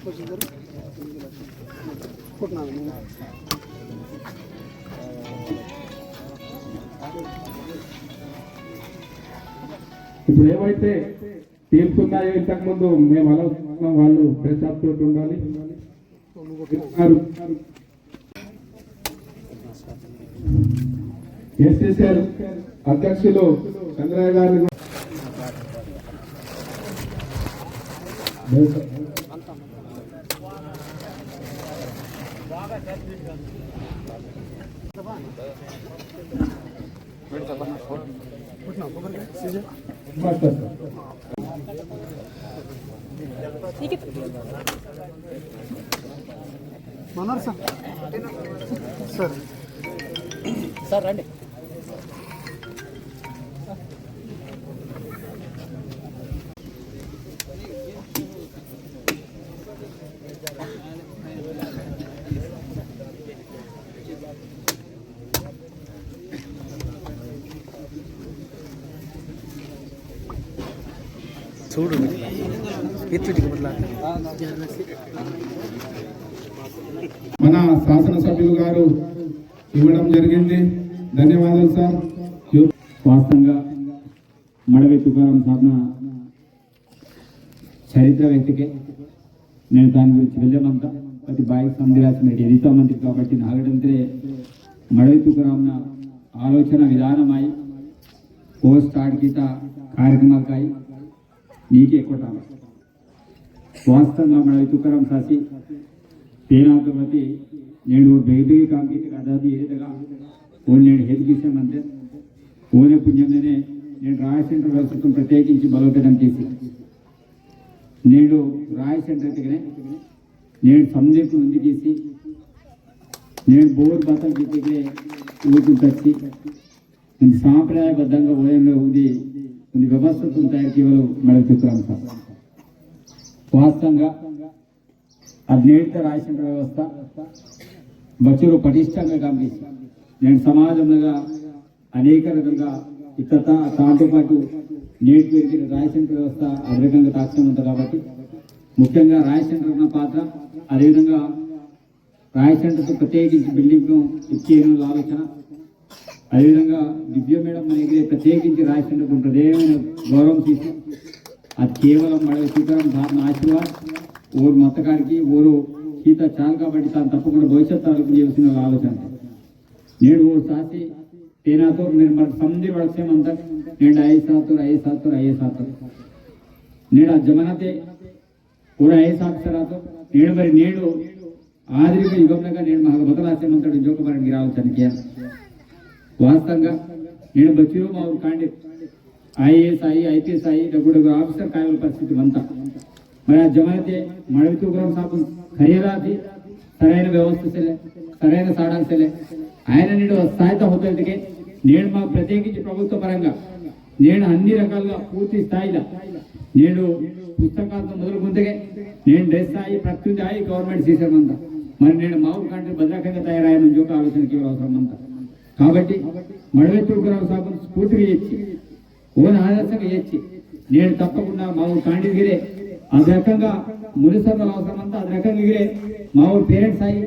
ఇప్పుడు ఏమైతే టీమ్స్ ఉన్నాయో ఇంతకుముందు మేము ఆలోచన వాళ్ళు ప్రెస్ అప్ తోటి ఉండాలి. ఎస్ఎస్ఆర్ అధ్యక్షులు చంద్రయ్య గారిని మనోర్ సార్ సార్ రండి. చూడు మన శాసనసభ్యులు గారు ఇవ్వడం జరిగింది. ధన్యవాదాలు సార్. వాస్తవంగా మడవి తుకారం సాధన చరిత్ర వ్యక్తికే నేను దాని గురించి వెళ్ళమంతా ప్రతి బాయికి సంధిరాసిన ఎదితో మంత్రి కాబట్టి నాగడంతే మడవి తుకారం ఆలోచన విధానమై పోస్ట్ ఆడికిత కార్యక్రమాలకాయి నీకే ఎక్కువ वास्तव में तुकाराम सासी तेना तो मती नेडू बेबी काम की आजादी ये जगह वो नेड हेड किसे मंदे ओने पुण्यम ने नेड राय सेंटर व्यवस्थित प्रत्येकिंచి బలోపేతం చేసి నేడు రాయ్ సెంటర్ దగ్గరే నేడు సందేశం ఉంది చేసి నేడు బోర్ బాతల్ దగ్గరే ఊరు తెచ్చి ఇది సాంప్రదాయబద్ధంగా ఓయంలో ఉంది ఇది వ్యవస్థను తయారు కేవలం మడవి తుకారాం సార్ వాస్తవంగా అధినేత రాసిన వ్యవస్థ బచ్చులు పటిష్టంగా గమనించి నేను సమాజంలో అనేక రకంగా ఇతర దాంతో పాటు నేటి పెరిగిన రాయసెంట వ్యవస్థ అధికంగా తాక్షణం ఉంది కాబట్టి ముఖ్యంగా రాయసెంటర్ ఉన్న పాత్ర అదేవిధంగా రాయసెంటర్తో ప్రత్యేకించి బిల్డింగ్ను ఇచ్చేయడం ఆలోచన అదేవిధంగా దివ్య మేడం మనకి ప్రత్యేకించి రాయసెంటర్కు ప్రత్యేకమైన గౌరవం తీసి అది కేవలం మడవి తుకారాం సాధన ఆశీర్వాద్ ఓరు మొత్తగారికి ఓరు సీత చాలు కాబట్టి తాను తప్పకుండా భవిష్యత్తు ఆలోచన చేసిన ఆలోచన నేడు ఓ సాసి తేనాతో నేను మన సంధి వడసేమంతా నేను ఐదు నేడు ఆ జమనతే ఓరు 5 రాతో నేడు మరి నేడు ఆదిరిక యుగంగా నేను మాకు బతలాసేమంతాడు జోకబడానికి ఆలోచనకి వాస్తవంగా నేను బచ్చిరు మా ఊరు కాండి ఐఏఎస్ ఐపీఎస్ డబ్బుడు ఆఫీసర్ కాయల పరిస్థితి అంతా మరి ఆ జమాయితే మడవి తుకారాం సాబు ఖరీరాది సరైన వ్యవస్థ సెలే సరైన సాడాలు సెలే ఆయన నేడు స్థాయిత హోటల్కి నేను మా ప్రత్యేకించి ప్రభుత్వ పరంగా నేను అన్ని రకాలుగా పూర్తి స్థాయిలో నేను పుస్తకాలతో మొదలు ముందుగా నేను డ్రెస్ స్థాయి ప్రతి స్థాయి గవర్నమెంట్ సీసర్ అంతా మరి నేను మా ఊరు కంటే భద్రకంగా తయారయ్యానని చెప్పి ఆలోచనకి అవసరం అంతా కాబట్టి మడవి తుకారాం సాబును స్ఫూర్తిగా ఇచ్చి ఓన్ ఆదర్శంగా చేసి నేను తప్పకుండా మా ఊరు కాండిగిరే అది రకంగా మునిసభల అవసరం అంతా అది రకంగా గిరే మా ఊరు పేరెంట్స్ అయ్యి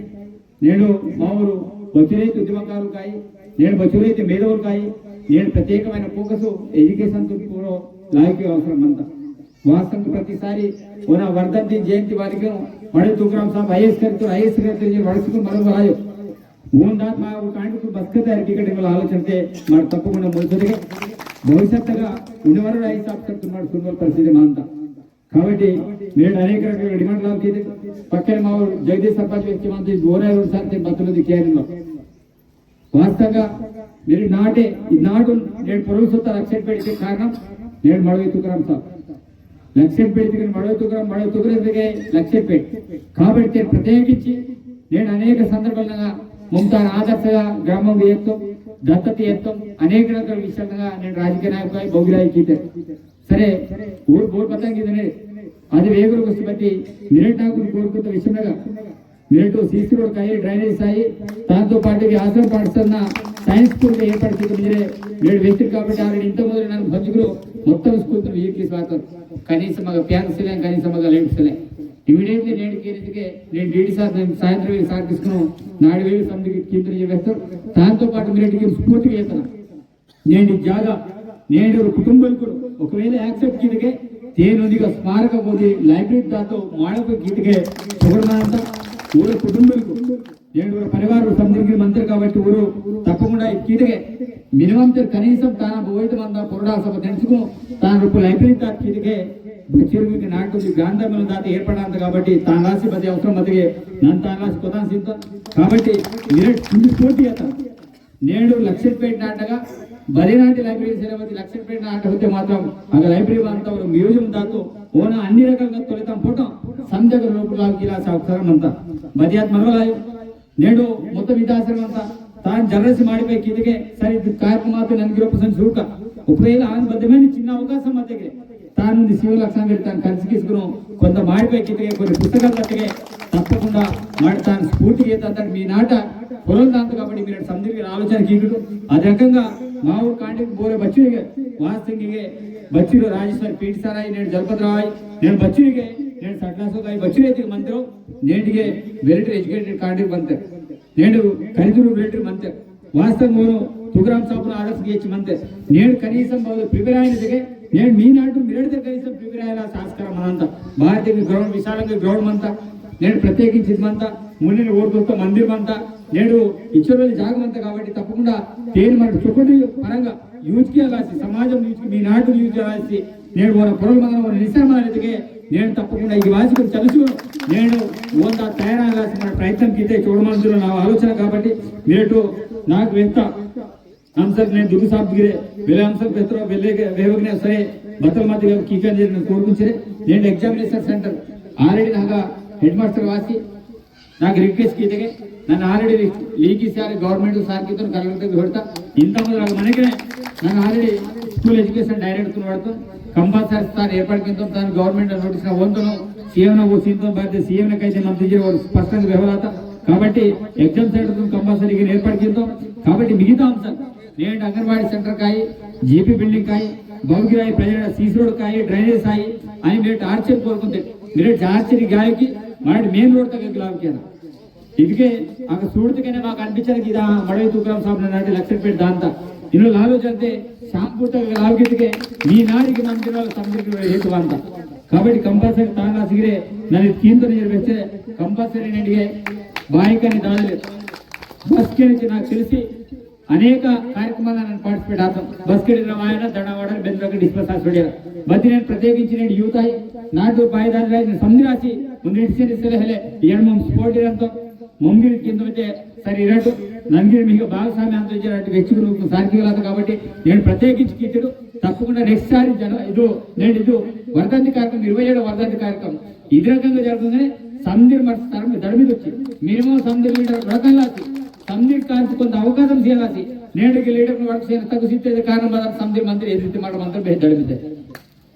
నేను మా ఊరు బచ్చురైతు ఉద్యమకారులు కాయి నేను బచ్చురైతు మేధవులు కాయి నేను ప్రత్యేకమైన ఫోకస్ ఎడ్యుకేషన్ కూడా లాగికే అవసరం అంతా వాస్తవంగా ప్రతిసారి ఓన వర్ధంతి జయంతి వారికి మడవి తుకారాం సాబ్ ఐఎస్ గారితో వడుచుకుని మరొక రాజు ఓన్ దాని మా కాండికి బస్క తయారు టికెట్ ఇవ్వాలి ఆలోచనతే మరి తప్పకుండా మునిసదిగా భవిష్యత్తుగా ఉన్నవారు ఐదు సాపుతున్నాడు సున్వల్ పరిస్థితి మా అంతా కాబట్టి నేను అనేక రకాల డిమాండ్లు పక్కన మా జగదీష్ సర్పంచ్ వ్యక్తి మంత్రి గోరాయి సార్ బతులు కేరళలో వాస్తవంగా మీరు నాటే నాటు నేను పొరుగు సొత్త లక్ష్యం పెడితే కారణం నేను మడవి తుకారాం సార్ లక్ష్యం పెడితే మడవి తుకారాం లక్ష్యం పెట్టి కాబట్టి ప్రత్యేకించి నేను అనేక సందర్భాలుగా ముంతాను ఆదర్శగా గ్రామం ఎత్తాం దత్తత ఎత్తాం అనేక రకాల విషయంగా నేను రాజకీయ నాయకులు బొగిరాయి గీత సరే ఊరు బోర్ పతంగా ఇదనే అది వేగురు వస్తు బట్టి మిరెట్ నాకులు కోరుకుంటున్న విషయంగా మిరెట్ సీసీ రోడ్ కాయి డ్రైనేజ్ అయ్యి దాంతో పాటు ఆశ్రమ పాఠశాల సైన్స్ స్కూల్ ఏర్పడుతుంది నేడు వ్యక్తులు కాబట్టి ఆల్రెడీ ఇంత మొదలు నన్ను భంజుకులు మొత్తం స్కూల్ వీక్లీ స్వాతం కనీసం మాకు ప్యాన్స్ కనీసం మాకు లైట్స్ ఇమీడియట్లీ నేను కేరిందుకే నేను డీడీ సార్ సాయంత్రం సార్ తీసుకున్నాం 4000 సందికి కింద వేస్తారు. దాంతో పాటు మీరేటికి స్ఫూర్తిగా చేస్తాను నేను జాగా నేను కుటుంబాలకు ఒకవేళ యాక్సెప్ట్ కిందకే తేనొదిగా స్మారక పోతే లైబ్రరీ దాంతో మాడకు గీతకే సుబ్రహ్మణ్యంత ఊరు కుటుంబాలకు నేను పరివారం సందికి మంత్రి కాబట్టి ఊరు తప్పకుండా కిందకే మినిమం కనీసం తాన పోయితే మంద పొరడా సభ తెలుసుకుని తాన రూపు లైబ్రరీ దాటి కిందకే బచ్చిరుకి నాటు గాంధర్మల దాటి ఏర్పడాంత కాబట్టి తాను రాసి పది అవసరం మధ్య నన్ను తాను రాసి కొత్త సిద్ధ కాబట్టి మీరు స్ఫూర్తి చేస్తాను నేడు లక్షపేట నాటగా బలినాటి లైబ్రరీ సెలవు లక్షపేట నాట होते మాత్రం ఆ లైబ్రరీ అంతా ఒక మ్యూజియం దాతో ఓన అన్ని రకాలుగా తొలితాం ఫోటో సందగ రూపంలో ఇలా అవసరం అంతా మధ్యాహ్న మనవలాయు నేడు మొత్తం విధాశ్రమం అంతా తాను జర్రసి మాడిపోయి కిందకే సరే కార్యక్రమాలతో నన్ను రూపసం చూక ఒకవేళ ఆనందమైన చిన్న అవకాశం మధ్యకే తాను శివ లక్షణం తాను కలిసి తీసుకున్నాం కొంత మాడిపోయి కిందకే కొన్ని పుస్తకాలు పట్టకే తప్పకుండా మాట తాను స్ఫూర్తి చేస్తాను మీ నాట పొలం దాంతో కాబట్టి మీరు సందర్భ ఆలోచన కీకుడు అదే రకంగా మా ఊరు కాంటికి బోరే బచ్చుడిಗೆ వాస్తవిಗೆ బచ్చిరు రాజేశ్వరి పీటి సారాయి నేను జలపతిరాయ్ నేను బచ్చుడిಗೆ నేను సట్లాసోకాయి బచ్చుడైతే మంత్రం నేటిಗೆ వెలిటరీ ఎడ్యుకేటెడ్ కాంటికి మంత్రి నేను కరిదూరు వెలిటరీ మంత్రి వాస్తవం మోను తుగ్రామ్ సాపున ఆర్డర్స్ ఇచ్చి మంత్రి నేను కనీసం ప్రిపేర్ అయినదిಗೆ నేను మీ నాటు మీరడితే కనీసం ప్రిపేర్ అయ్యేలా సంస్కారం అనంతా భారతీయ గ్రౌండ్ విశాలంగా గ్రౌండ్ అంతా నేను ప్రత్యేకించి ఇదంతా ముందు ఓటుతో మందిరం అంతా నేడు ఇచ్చే జాగమంతా కాబట్టి తప్పకుండా తేను మనకు చుక్కటి పరంగా యూజ్ చేయాల్సి సమాజం యూజ్ మీ నాటు యూజ్ చేయాల్సి నేను మన పొరలు మన నిశ్రమానికి నేను తప్పకుండా ఈ వాసికలు తెలుసు నేను ఓంత తయారయ్యాల్సి మన ప్రయత్నం కింద చూడమందులో నా ఆలోచన కాబట్టి మీరు నాకు వెంత అంశం నేను దుర్గు సాబ్గిరే వేరే అంశం పెత్తరో వేవగ్నే సరే బతల మధ్య కీకన్ చేసి కోరుకుంచే నేను ఎగ్జామినేషన్ సెంటర్ ఆల్రెడీ నాకు हेड मास्टर वासी నాకు రిక్వెస్ట్ కిటికే నన్ను ఆల్రెడీ లీక్ ఇచ్చారు గవర్నమెంట్ సార్ కి తో కలెక్టర్ కి ಹೊರತಾ ఇంత నాకు మనకే ನಾನು ఆల్రెడీ స్కూల్ ఎడ్యుకేషన్ డైరెక్టర్ వాడుతూ కంపల్సరీ సార్ ఏర్పాటుకింతో తాను గవర్నమెంట్ నోటీస్ వంతను సీఎం ఓ సీఎం బాధ్యత సీఎం కైతే ನಮ್ಮ దిజే స్పష్టంగా వ్యవహారత కాబట్టి ఎగ్జామ్ సెంటర్ కంపల్సరీగా ఏర్పాటుకింతో కాబట్టి మిగతా అంశాలు నేను అంగన్వాడీ సెంటర్ కాయి జీపీ బిల్డింగ్ కాయి బౌగిరాయి ప్రజల సీసీ రోడ్ కాయి డ్రైనేజ్ కాయి అని మీరు టార్చర్ కోరుకుంటే మీరు టార్చర్ గాయకి ಮಾಡಿ ಮೇನ್ ರೋಡ್ ತಗೋಗ್ಲಾವ್ಕೇನ ಇದಕ್ಕೆ ಆಗ ಸೂಡ್ತಕೇನೆ ಮಾకు ಅನಿపించడానికి ಇದ ಮಡವಿ ತುಕಾರಾಮ್ ಸಾಬ್ ನಾಟಿ ಲಕ್ಷಪೇಟ ದಾಂತ ಇನ್ನು ಆಲೋಚನೆ ಶಾಂಪೂರ್ ತಗೋಗ್ಲಾವ್ಕಿದ್ಗೆ మీ నాడికి మందిర సందర్భ ಹೇತು ಅಂತ కాబట్టి కంపల్సరీ తానా సిగరే ನಾನು ಕಿಂತ ನಿರ್ವಹಿಸೆ కంపల్సరీ ನೆಡಿಗೆ ಬಾಯಿಕని దాడలే బస్ కి నాకు తెలిసి అనేక కార్యక్రమాలను నేను పార్టిసిపేట్ అవుతాం బస్ కి రామాయణ దండవాడ బెంద్రకి డిస్పస్ హాస్పిటల్ బతి నేను ప్రత్యేకించి నేను యూత్ అయి నాటు పాయదార సంధిరాసి ಒಂದು ಹಿಡಿಸಿದ ಹೇಳೆ ಎರಡು ಸ್ಪೋರ್ಟ್ ಇರಂತ ಮೊಂಗಿರಿ ಕಿಂದಕ್ಕೆ ಸರಿ ಇರಟ್ಟು ನನಗೆ మీకు భాగస్వామ్యం అందించేటట్టు వ్యక్తులు సార్కిగలదు కాబట్టి నేను ప్రత్యేకించి కిట్టుడు తప్పకుండా నెక్స్ట్ సారి నేను వర్ధంతి కార్యక్రమం 27 వర్ధంతి కార్యక్రమం ఇది రకంగా జరుగుతుందని సందిర్ తరం దడిమిది వచ్చి మినిమం సందిర్ లీడర్ రకంగా సందిర్ కాంతి కొంత అవకాశం చేయాలి నేటికి లీడర్ వర్క్ చేయని తగ్గు సిద్ధ కారణం బదల సందిర్ మంత్రి ఎదుటి మాట మంత్రం దడిమిదే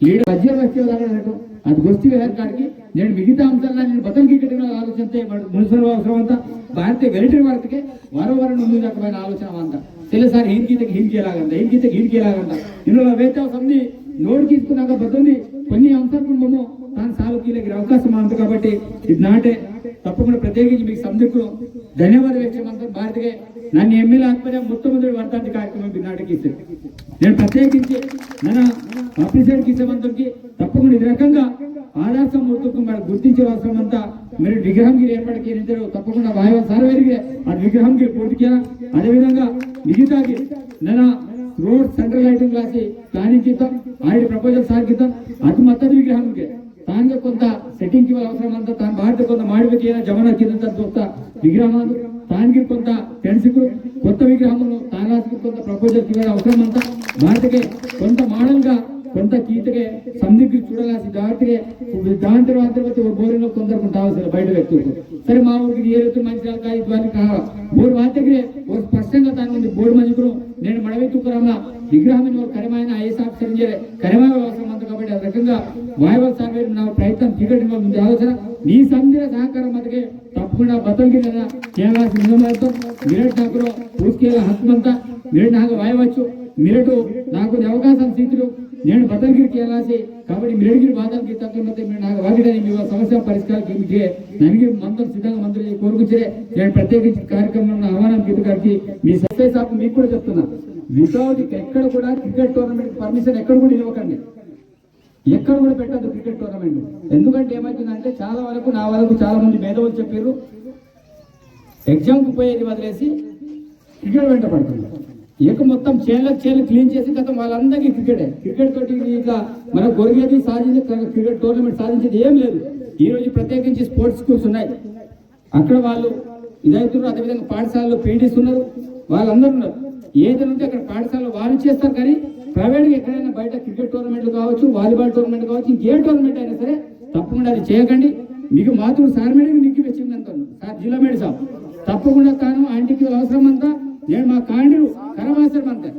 లీడర్ మధ్య వచ్చేదాన్ని అది గొస్తి కాడికి నేను మిగతా అంశాలను నేను బతల్కి ఆలోచిస్తే మున్సిపల్ అవసరం అంతా భారతీయ వెలిటరీ వార్తకి వారం ముందు రకమైన ఆలోచన అంతా తెలుసారి హీన్గీతకి హీన్కేలాగంట హీన్గీతకి హీన్కేలాగంట ఇందులో వేతే సంది నోటు తీసుకున్నాక బతుంది కొన్ని అంశాలు మేము తాను సాగుకీలకి అవకాశం అంత కాబట్టి ఇది నాటే తప్పకుండా ప్రత్యేకించి మీకు సందికు ధన్యవాదాలు వ్యక్తమంతా భారతీయ నన్ను ఎమ్మెల్యే ఆత్మర్యం మొట్టమొదటి వర్ధంతి కార్యక్రమం నాటికి ఇస్తే నేను ప్రత్యేకించి నన్ను అప్రిషియేట్ ఇచ్చేమంతకి తప్పకుండా ఇది రకంగా ఆదర్శ మూర్తుకు మనం గుర్తించే అవసరం అంతా మీరు విగ్రహంగిరి ఏర్పాటుకి తప్పకుండా వాయువ సార్వేరికి ఆ విగ్రహంగిరి పూర్తిగా అదేవిధంగా మిగతాకి నేను రోడ్ సెంట్రల్ లైటింగ్ క్లాసి ప్లానింగ్ ఇద్దాం ఆల్రెడీ ప్రపోజల్ సాగిద్దాం అది మద్దతు విగ్రహంకి తాను కొంత సెట్టింగ్ కి అవసరం అంతా తాను భారత కొంత మాడిపోయి జమన కింద చూస్తా విగ్రహాలు తానికి కొంత పెన్సిల్ కొత్త విగ్రహములు తానానికి కొంత ప్రపోజల్ కి అవసరం అంతా భారతకి కొంత మోడల్ గా కొంత గీతಗೆ సందిగ్ధ చూడాల్సి జాగ్రత్తగా దాని తర్వాత బోరిలో కొందరు కావాల్సిన బయట వ్యక్తులు సరే మా ఊరికి ఏ రైతు మంచి ఇవన్నీ కావాలి బోర్ వార్తకి స్పష్టంగా దాని నుండి బోర్డు మంచుకుని నేను మడవి తుక్కరామ విగ్రహం కరమైన ఐఎస్ ఆఫీసర్ కరమైన అవసరం అంత కాబట్టి ఆ రకంగా వాయువల్ సర్వే నా ప్రయత్నం టికెట్ ముందు ఆలోచన మీ సంధిర సహకారం మధ్యకే తప్పకుండా బతల్కి చేయాల్సి నిజమవుతాం మిరట్ నాకు పూర్తిగా హక్కుమంతా మిరట్ నాకు వాయవచ్చు మిరటు నాకు అవకాశం స్థితిలో నేను బదల్గిరికి వెళ్ళాల్సి కాబట్టి ಮಿರಡಿಗಿರಿ ಬಾದಲ್ಗೆ ತಕ್ಕ ಮತ್ತೆ నాకు వాగిదని మీ సమస్య పరిష్కారానికి ನನಗೆ మంత్రం సిద్ధంగా మంత్రులు కోరుకుచ్చే నేను ప్రత్యేకించి కార్యక్రమంలో ఆహ్వానం గీత గారికి మీ సత్య సాకు మీకు కూడా చెప్తున్నా వితౌట్ ఎక్కడ కూడా క్రికెట్ టోర్నమెంట్ పర్మిషన్ ఎక్కడ కూడా ఇవ్వకండి ఎక్కడ కూడా పెట్టద్దు క్రికెట్ టోర్నమెంట్ ఎందుకంటే ఏమవుతుందంటే చాలా వరకు నా వరకు చాలా మంది మేధావులు చెప్పారు ఎగ్జామ్కి పోయేది వదిలేసి క్రికెట్ వెంట పడుతుంది మొత్తం చేలకు క్లీన్ చేసి కదా వాళ్ళందరికీ క్రికెట్ తోటి ఇట్లా మన గొరిగేది సాధించే క్రికెట్ టోర్నమెంట్ సాధించేది ఏం లేదు ఈ రోజు ప్రత్యేకించి స్పోర్ట్స్ స్కూల్స్ ఉన్నాయి అక్కడ వాళ్ళు ఇదవుతున్నారు అదేవిధంగా పాఠశాలలో పీడీస్ ఉన్నారు వాళ్ళందరూ ఉన్నారు ఏదైనా ఉంటే అక్కడ పాఠశాలలో వాళ్ళు చేస్తారు కానీ ప్రైవేట్గా ఎక్కడైనా బయట క్రికెట్ టోర్నమెంట్లు కావచ్చు వాలీబాల్ టోర్నమెంట్ కావచ్చు ఇంకే టోర్నమెంట్ అయినా సరే తప్పకుండా అది చేయకండి మీకు మాతృడు సార్ మేడం నిక్కి వచ్చింది అంటాను సార్ జిల్లా మేడం సార్ తప్పకుండా తాను ఆంటీకి అవసరం అంతా నేను మా కాండిరు కరవాసరం అంతా